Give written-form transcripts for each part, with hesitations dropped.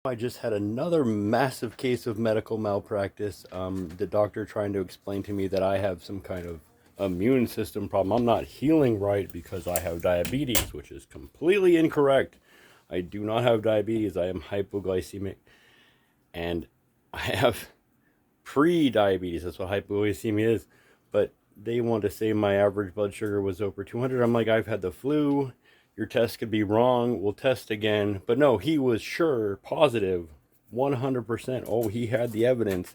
I just had another massive case of medical malpractice. The doctor trying to explain to me that I have some kind of immune system problem. I'm not healing right because I have diabetes, which is completely incorrect. I do not have diabetes. I am hypoglycemic, and I have pre-diabetes. That's what hypoglycemia is. But they want to say my average blood sugar was over 200. I'm like, I've had the flu. Your test could be wrong. We'll test again. But no, he was sure, positive, 100%. Oh, he had the evidence.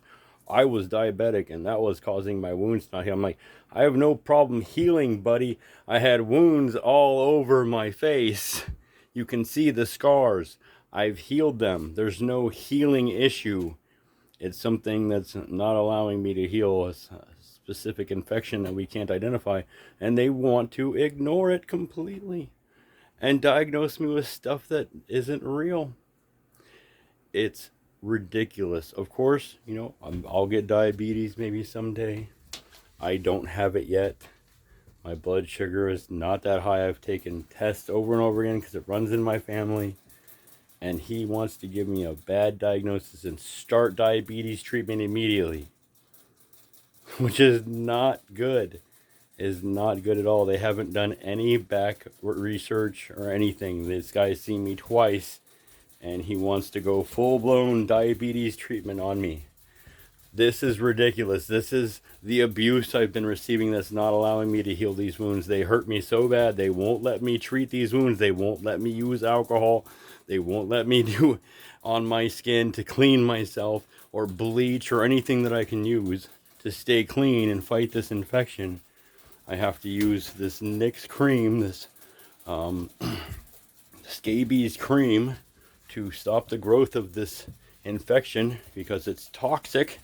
I was diabetic and that was causing my wounds not heal. I'm like, I have no problem healing, buddy. I had wounds all over my face. You can see the scars. I've healed them. There's no healing issue. It's something that's not allowing me to heal a specific infection that we can't identify, and they want to ignore it completely and diagnose me with stuff that isn't real. It's ridiculous. Of course, I'll get diabetes maybe someday. I don't have it yet. My blood sugar is not that high. I've taken tests over and over again because it runs in my family. And he wants to give me a bad diagnosis and start diabetes treatment immediately, which is not good. Is not good at all. They haven't done any back research or anything. This guy's seen me twice and he wants to go full-blown diabetes treatment on me. This is ridiculous. This is the abuse I've been receiving that's not allowing me to heal these wounds. They hurt me so bad. They won't let me treat these wounds. They won't let me use alcohol. They won't let me do on my skin to clean myself or bleach or anything that I can use to stay clean and fight this infection. I have to use this NYX cream, this scabies cream, to stop the growth of this infection because it's toxic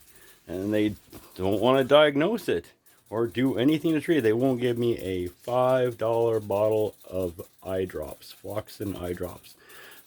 and they don't want to diagnose it or do anything to treat it. They won't give me a $5 bottle of eye drops, Floxin eye drops.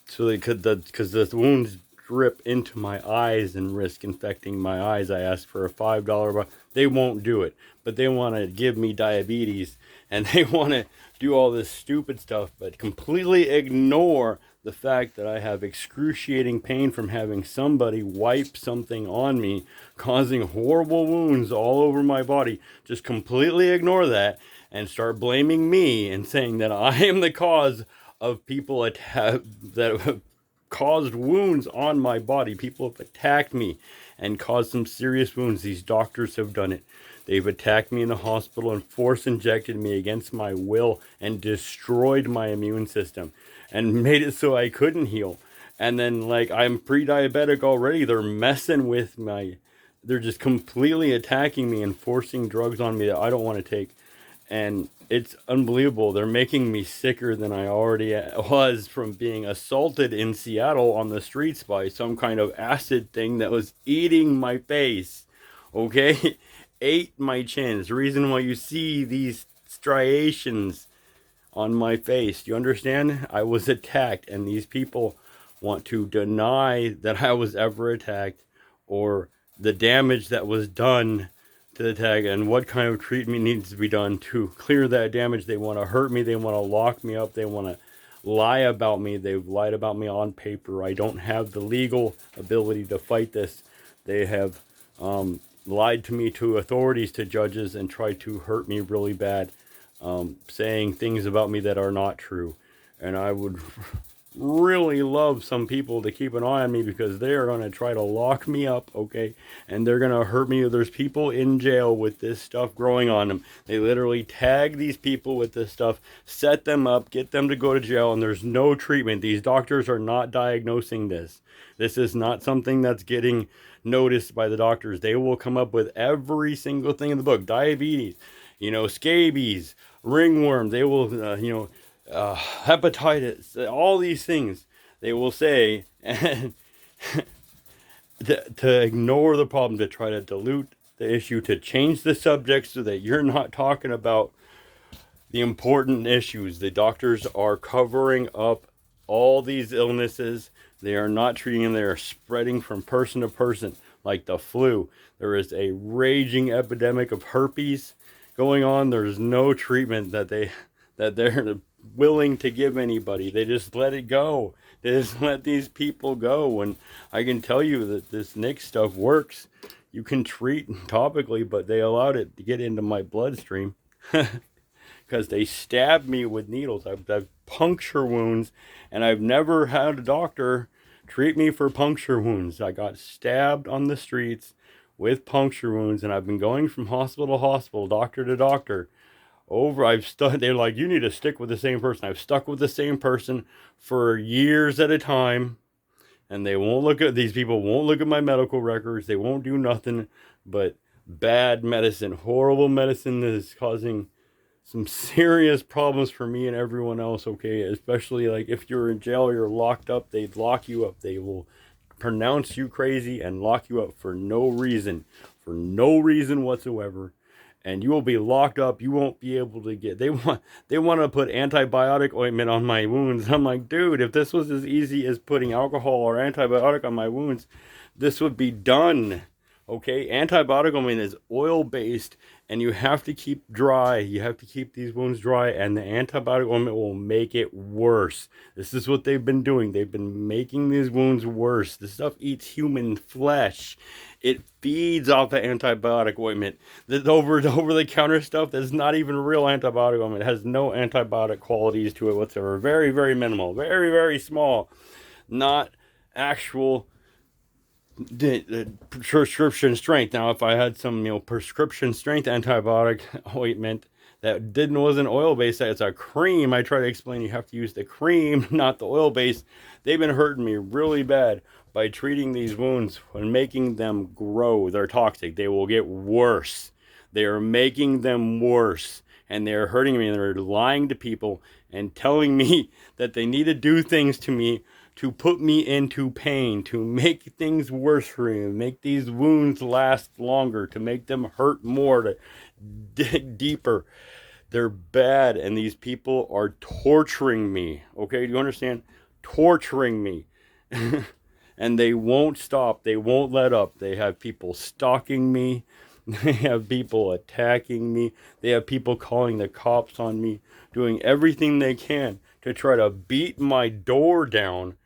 So they could, because the wounds drip into my eyes and risk infecting my eyes. I asked for a $5 bottle. They won't do it, but they want to give me diabetes and they want to do all this stupid stuff, but completely ignore the fact that I have excruciating pain from having somebody wipe something on me, causing horrible wounds all over my body. Just completely ignore that and start blaming me and saying that I am the cause of people that have caused wounds on my body. People have attacked me and caused some serious wounds. These doctors have done it. They've attacked me in the hospital and force injected me against my will and destroyed my immune system and made it so I couldn't heal. And then, like, I'm pre-diabetic already. They're just completely attacking me and forcing drugs on me that I don't want to take. And it's unbelievable. They're making me sicker than I already was from being assaulted in Seattle on the streets by some kind of acid thing that was eating my face. Okay? Ate my chin. It's the reason why you see these striations on my face. Do you understand? I was attacked, and these people want to deny that I was ever attacked or the damage that was done to the tag and what kind of treatment needs to be done to clear that damage. They want to hurt me. They want to lock me up. They want to lie about me. They've lied about me on paper. I don't have the legal ability to fight this. They have lied to me, to authorities, to judges, and tried to hurt me really bad, saying things about me that are not true. And I would really love some people to keep an eye on me because they are going to try to lock me up, okay? And they're going to hurt me. There's people in jail with this stuff growing on them. They literally tag these people with this stuff, set them up, get them to go to jail, and there's no treatment. These doctors are not diagnosing this. This is not something that's getting noticed by the doctors. They will come up with every single thing in the book. Diabetes, scabies, ringworm. They will, hepatitis, all these things they will say, and to ignore the problem, to try to dilute the issue, to change the subject so that you're not talking about the important issues. The doctors are covering up all these illnesses. They are not treating them. They are spreading from person to person like the flu. There is a raging epidemic of herpes going on. There's no treatment that they're willing to give anybody. They just let it go. Just let these people go. And I can tell you that this Nick stuff works. You can treat topically, but they allowed it to get into my bloodstream because they stabbed me with needles. I've puncture wounds, and I've never had a doctor treat me for puncture wounds. I got stabbed on the streets with puncture wounds, and I've been going from hospital to hospital, doctor to doctor. They're like, you need to stick with the same person. I've stuck with the same person for years at a time, and these people won't look at my medical records. They won't do nothing but bad medicine, horrible medicine that is causing some serious problems for me and everyone else, okay? Especially like if you're in jail or you're locked up, they'd lock you up. They will pronounce you crazy and lock you up for no reason whatsoever. And you will be locked up. You won't be able to they want to put antibiotic ointment on my wounds. I'm like, dude, if this was as easy as putting alcohol or antibiotic on my wounds, this would be done. Okay, antibiotic ointment is oil based, and you have to keep dry. You have to keep these wounds dry, and the antibiotic ointment will make it worse. This is what they've been doing. They've been making these wounds worse. This stuff eats human flesh. It feeds off the antibiotic ointment. The over the counter stuff that's not even real antibiotic ointment. It has no antibiotic qualities to it whatsoever. Very, very minimal. Very, very small. Not actual prescription strength. Now, if I had some, prescription strength antibiotic ointment that wasn't oil based, it's a cream. I try to explain you have to use the cream, not the oil based. They've been hurting me really bad by treating these wounds and making them grow. They're toxic. They will get worse. They are making them worse, and they're hurting me, and they're lying to people and telling me that they need to do things to me to put me into pain, to make things worse for me, make these wounds last longer, to make them hurt more, to dig deeper. They're bad, and these people are torturing me. Okay, do you understand? Torturing me. And they won't stop. They won't let up. They have people stalking me. They have people attacking me. They have people calling the cops on me, doing everything they can to try to beat my door down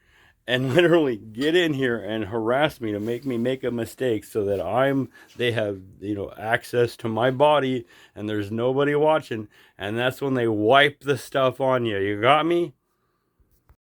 and literally get in here and harass me to make me make a mistake so that they have, access to my body and there's nobody watching. And that's when they wipe the stuff on you. You got me?